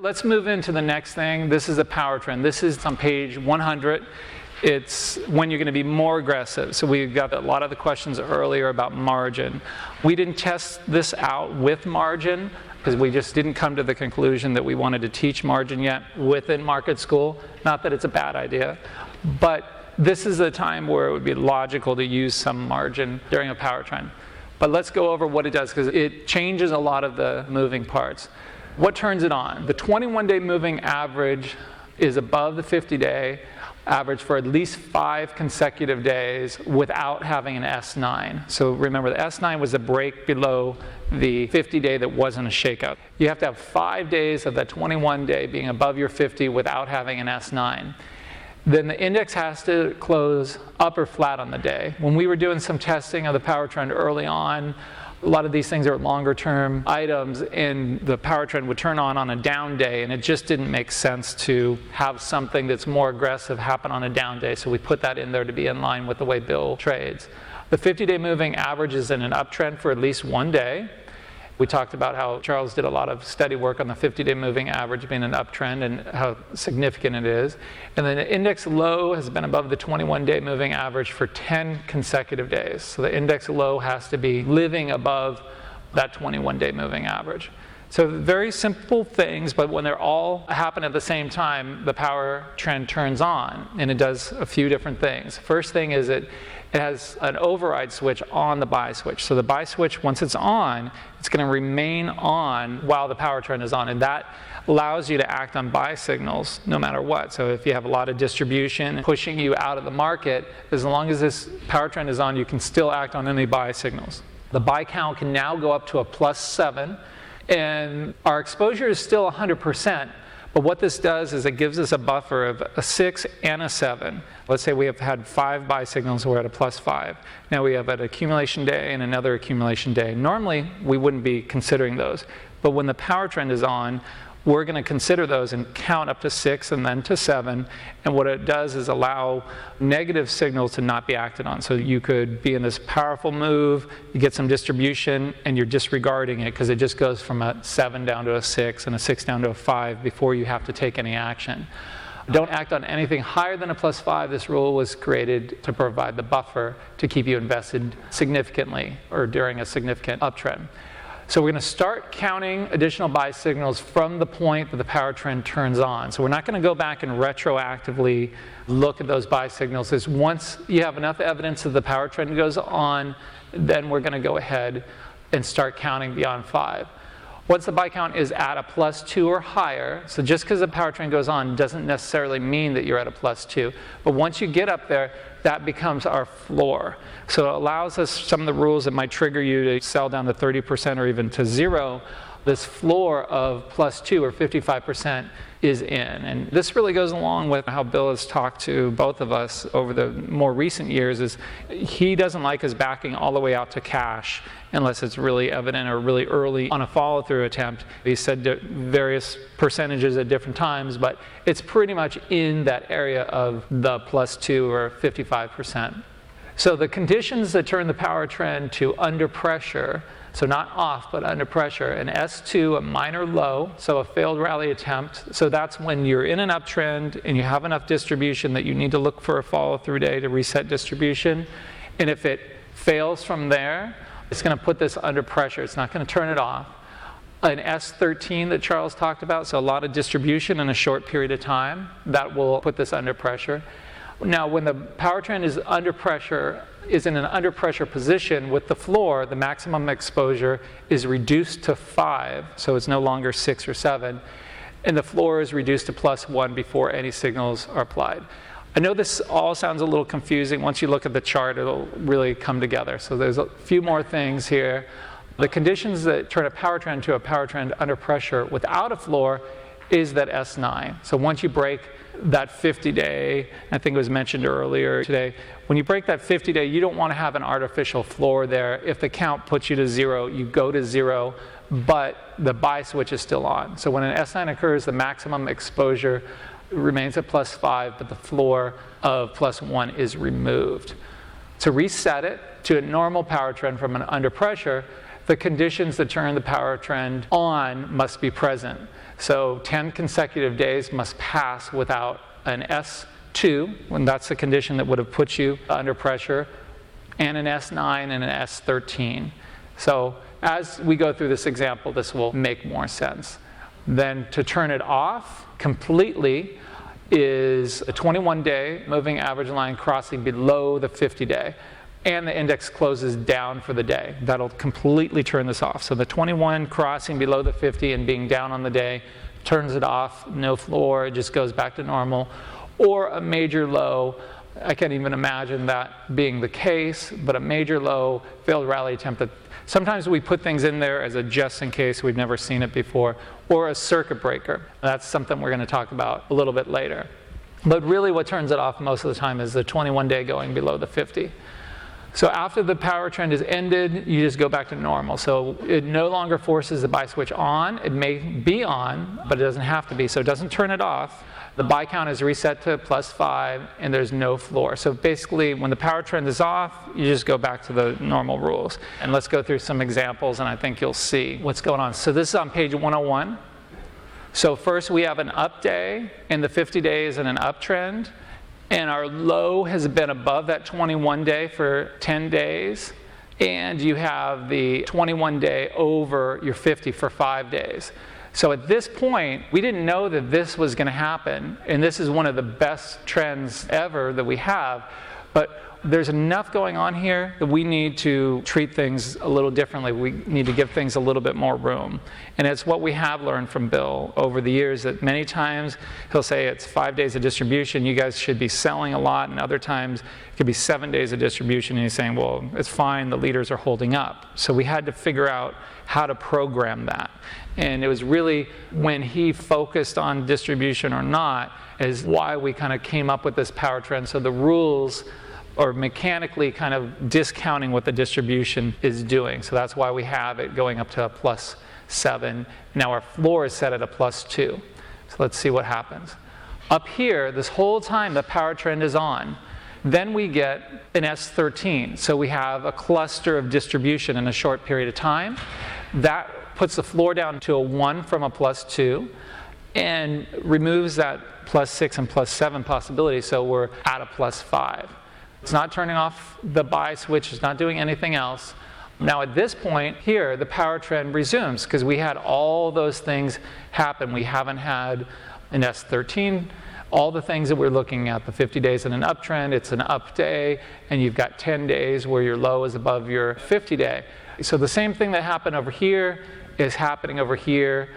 Let's move into the next thing. This is a power trend. This is on page 100. It's when you're going to be more aggressive. So we got a lot of the questions earlier about margin. We didn't test this out with margin because we just didn't come to the conclusion that we wanted to teach margin yet within Market School. Not that it's a bad idea, but this is a time where it would be logical to use some margin during a power trend. But let's go over what it does because it changes a lot of the moving parts. What turns it on? The 21-day moving average is above the 50-day average for at least 5 consecutive days without having an S9. So remember, the S9 was a break below the 50-day that wasn't a shakeout. You have to have 5 days of that 21-day being above your 50 without having an S9. Then the index has to close up or flat on the day. When we were doing some testing of the power trend early on, a lot of these things are longer term items, and the power trend would turn on a down day, and it just didn't make sense to have something that's more aggressive happen on a down day, so we put that in there to be in line with the way Bill trades. The 50-day moving average is in an uptrend for at least 1 day. We talked about how Charles did a lot of study work on the 50-day moving average being an uptrend and how significant it is. And then the index low has been above the 21-day moving average for 10 consecutive days. So the index low has to be living above that 21-day moving average. So very simple things, but when they're all happen at the same time, the power trend turns on, and it does a few different things. First thing is it has an override switch on the buy switch. So the buy switch, once it's on, it's going to remain on while the power trend is on, and that allows you to act on buy signals no matter what. So if you have a lot of distribution pushing you out of the market, as long as this power trend is on, you can still act on any buy signals. The buy count can now go up to a +7. And our exposure is still 100%, but what this does is it gives us a buffer of a 6 and a 7. Let's say we have had 5 buy signals, we're at a +5. Now we have an accumulation day and another accumulation day. Normally, we wouldn't be considering those, but when the power trend is on, we're going to consider those and count up to 6 and then to 7. And what it does is allow negative signals to not be acted on. So you could be in this powerful move, you get some distribution, and you're disregarding it because it just goes from a 7 down to a 6 and a 6 down to a 5 before you have to take any action. Don't act on anything higher than a +5. This rule was created to provide the buffer to keep you invested significantly or during a significant uptrend. So we're going to start counting additional buy signals from the point that the power trend turns on. So we're not going to go back and retroactively look at those buy signals. It's once you have enough evidence that the power trend goes on, then we're going to go ahead and start counting beyond 5. Once the buy count is at a +2 or higher, so just because the power trend goes on doesn't necessarily mean that you're at a +2, but once you get up there, that becomes our floor. So it allows us some of the rules that might trigger you to sell down to 30% or even to 0. This floor of +2 or 55% is in. And this really goes along with how Bill has talked to both of us over the more recent years. Is he doesn't like us backing all the way out to cash unless it's really evident or really early on a follow-through attempt. He said various percentages at different times, but it's pretty much in that area of the +2 or 55%. So the conditions that turn the power trend to under pressure, so not off, but under pressure, an S2, a minor low, so a failed rally attempt. So that's when you're in an uptrend and you have enough distribution that you need to look for a follow-through day to reset distribution. And if it fails from there, it's going to put this under pressure. It's not going to turn it off. An S13 that Charles talked about, so a lot of distribution in a short period of time, that will put this under pressure. Now, when the power trend is under pressure, is in an under pressure position with the floor, the maximum exposure is reduced to 5, so it's no longer 6 or 7, and the floor is reduced to +1 before any signals are applied. I know this all sounds a little confusing. Once you look at the chart, it'll really come together. So there's a few more things here. The conditions that turn a power trend to a power trend under pressure without a floor is that S9. So once you break that 50-day, I think it was mentioned earlier today, when you break that 50-day, you don't want to have an artificial floor there. If the count puts you to 0, you go to 0, but the buy switch is still on. So when an S9 occurs, the maximum exposure remains at +5, but the floor of +1 is removed. To reset it to a normal power trend from an under pressure, the conditions that turn the power trend on must be present. So 10 consecutive days must pass without an S2, when that's the condition that would have put you under pressure, and an S9 and an S13. So as we go through this example, this will make more sense. Then to turn it off completely is a 21-day moving average line crossing below the 50-day. And the index closes down for the day. That'll completely turn this off. So the 21 crossing below the 50 and being down on the day turns it off, no floor, it just goes back to normal. Or a major low, I can't even imagine that being the case, but a major low failed rally attempt. Sometimes we put things in there as a just in case, we've never seen it before, or a circuit breaker. That's something we're going to talk about a little bit later. But really what turns it off most of the time is the 21-day going below the 50. So after the power trend is ended, you just go back to normal. So it no longer forces the buy switch on. It may be on, but it doesn't have to be. So it doesn't turn it off. The buy count is reset to +5, and there's no floor. So basically, when the power trend is off, you just go back to the normal rules. And let's go through some examples, and I think you'll see what's going on. So this is on page 101. So first, we have an up day, and the 50 days and an uptrend. And our low has been above that 21-day for 10 days. And you have the 21-day over your 50 for 5 days. So at this point, we didn't know that this was going to happen. And this is one of the best trends ever that we have. But there's enough going on here that we need to treat things a little differently. We need to give things a little bit more room. And it's what we have learned from Bill over the years, that many times he'll say it's 5 days of distribution, you guys should be selling a lot, and other times it could be 7 days of distribution, and he's saying, well, it's fine, the leaders are holding up. So we had to figure out how to program that. And it was really when he focused on distribution or not is why we kind of came up with this power trend. So the rules or mechanically kind of discounting what the distribution is doing. So that's why we have it going up to a +7. Now our floor is set at a +2. So let's see what happens. Up here, this whole time the power trend is on. Then we get an S13. So we have a cluster of distribution in a short period of time. That puts the floor down to a 1 from a +2 and removes that +6 and +7 possibility. So we're at a +5. It's not turning off the buy switch, it's not doing anything else. Now at this point here, the power trend resumes because we had all those things happen. We haven't had an S13, all the things that we're looking at, the 50 days in an uptrend, it's an up day, and you've got 10 days where your low is above your 50-day. So the same thing that happened over here is happening over here,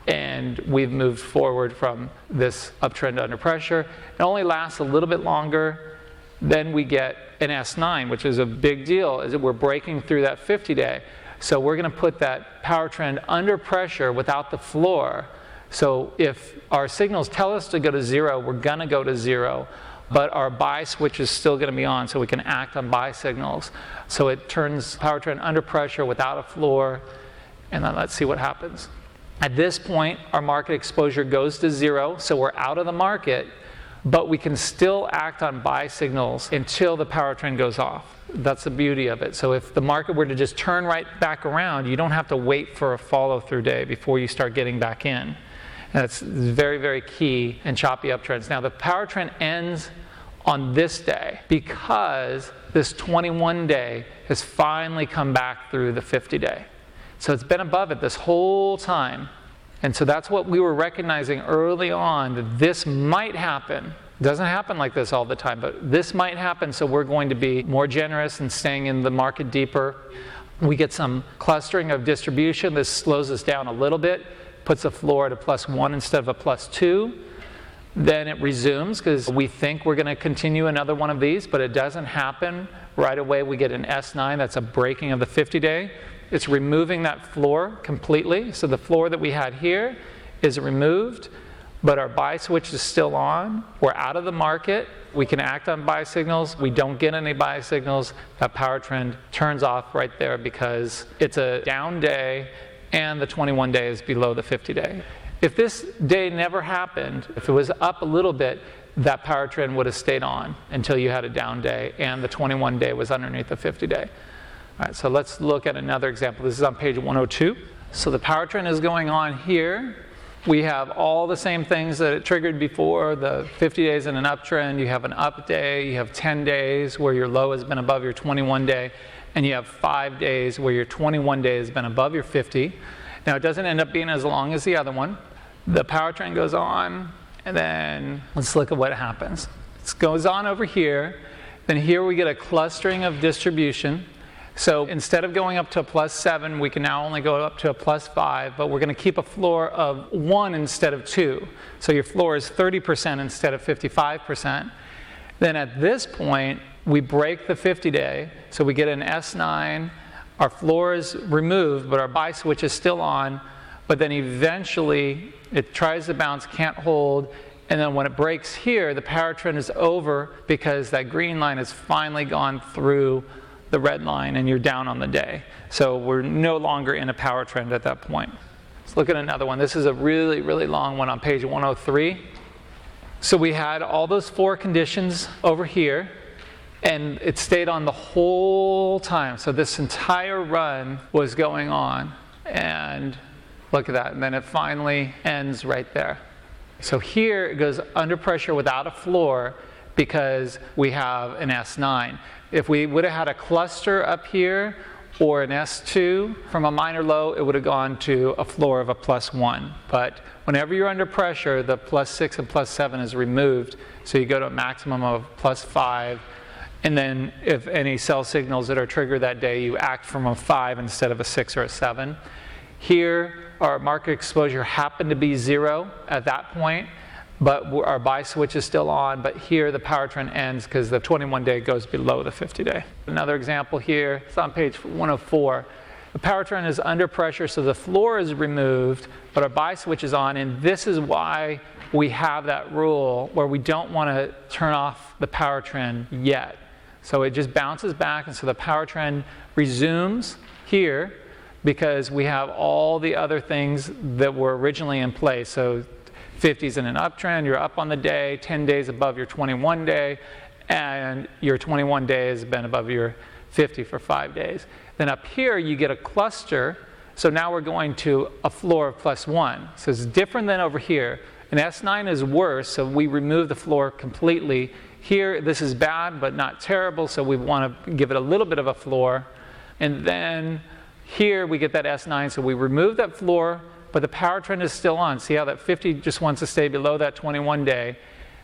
and we've moved forward from this uptrend under pressure. It only lasts a little bit longer. Then we get an S9, which is a big deal, is that we're breaking through that 50-day. So we're going to put that power trend under pressure without the floor. So if our signals tell us to go to 0, we're going to go to 0. But our buy switch is still going to be on, so we can act on buy signals. So it turns power trend under pressure without a floor, and then let's see what happens. At this point, our market exposure goes to 0, so we're out of the market. But we can still act on buy signals until the power trend goes off. That's the beauty of it. So if the market were to just turn right back around, you don't have to wait for a follow-through day before you start getting back in. And that's very, very key in choppy uptrends. Now the power trend ends on this day because this 21-day has finally come back through the 50-day. So it's been above it this whole time. And so that's what we were recognizing early on, that this might happen. It doesn't happen like this all the time, but this might happen, so we're going to be more generous and staying in the market deeper. We get some clustering of distribution. This slows us down a little bit, puts a floor at a +1 instead of a +2. Then it resumes because we think we're going to continue another one of these, but it doesn't happen. Right away we get an S9, that's a breaking of the 50-day. It's removing that floor completely. So the floor that we had here is removed, but our buy switch is still on. We're out of the market. We can act on buy signals. We don't get any buy signals. That power trend turns off right there because it's a down day and the 21-day is below the 50-day. If this day never happened, if it was up a little bit, that power trend would have stayed on until you had a down day and the 21-day was underneath the 50-day. All right, so let's look at another example. This is on page 102. So the power trend is going on here. We have all the same things that it triggered before, the 50 days in an uptrend. You have an up day, you have 10 days where your low has been above your 21 day, and you have 5 days where your 21 day has been above your 50. Now it doesn't end up being as long as the other one. The power trend goes on, and then let's look at what happens. It goes on over here, then here we get a clustering of distribution. So instead of going up to a +7, we can now only go up to a +5, but we're going to keep a floor of 1 instead of 2. So your floor is 30% instead of 55%. Then at this point, we break the 50-day, so we get an S9. Our floor is removed, but our buy switch is still on. But then eventually, it tries to bounce, can't hold, and then when it breaks here, the power trend is over because that green line has finally gone through the red line and you're down on the day. So we're no longer in a power trend at that point. Let's look at another one. This is a really, really long one on page 103. So we had all those 4 conditions over here, and it stayed on the whole time. So this entire run was going on, and look at that, and then it finally ends right there. So here it goes under pressure without a floor because we have an S9. If we would have had a cluster up here or an S2 from a minor low, it would have gone to a floor of a +1. But whenever you're under pressure, the +6 and +7 is removed. So you go to a maximum of +5. And then if any sell signals that are triggered that day, you act from a 5 instead of a 6 or a 7. Here, our market exposure happened to be 0 at that point, but our buy switch is still on. But here the power trend ends because the 21-day goes below the 50-day. Another example here, it's on page 104. The power trend is under pressure, so the floor is removed, but our buy switch is on. And this is why we have that rule where we don't want to turn off the power trend yet. So it just bounces back, and so the power trend resumes here because we have all the other things that were originally in place. So 50's in an uptrend, you're up on the day, 10 days above your 21 day, and your 21 day has been above your 50 for 5 days. Then up here you get a cluster, so now we're going to a floor of +1. So it's different than over here. An S9 is worse, so we remove the floor completely. Here this is bad but not terrible, so we want to give it a little bit of a floor. And then here we get that S9, so we remove that floor, but the power trend is still on. See how that 50 just wants to stay below that 21 day.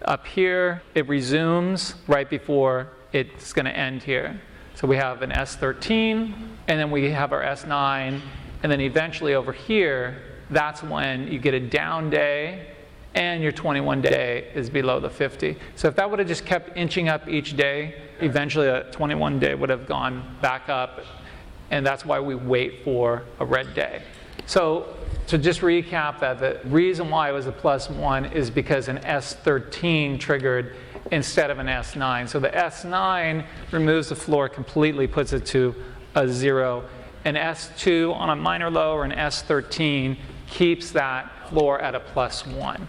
Up here, it resumes right before it's going to end here. So we have an S13, and then we have our S9, and then eventually over here, that's when you get a down day, and your 21 day is below the 50. So if that would have just kept inching up each day, eventually a 21 day would have gone back up, and that's why we wait for a red day. So to just recap that, the reason why it was a +1 is because an S13 triggered instead of an S9. So the S9 removes the floor completely, puts it to a 0. An S2 on a minor low or an S13 keeps that floor at a +1.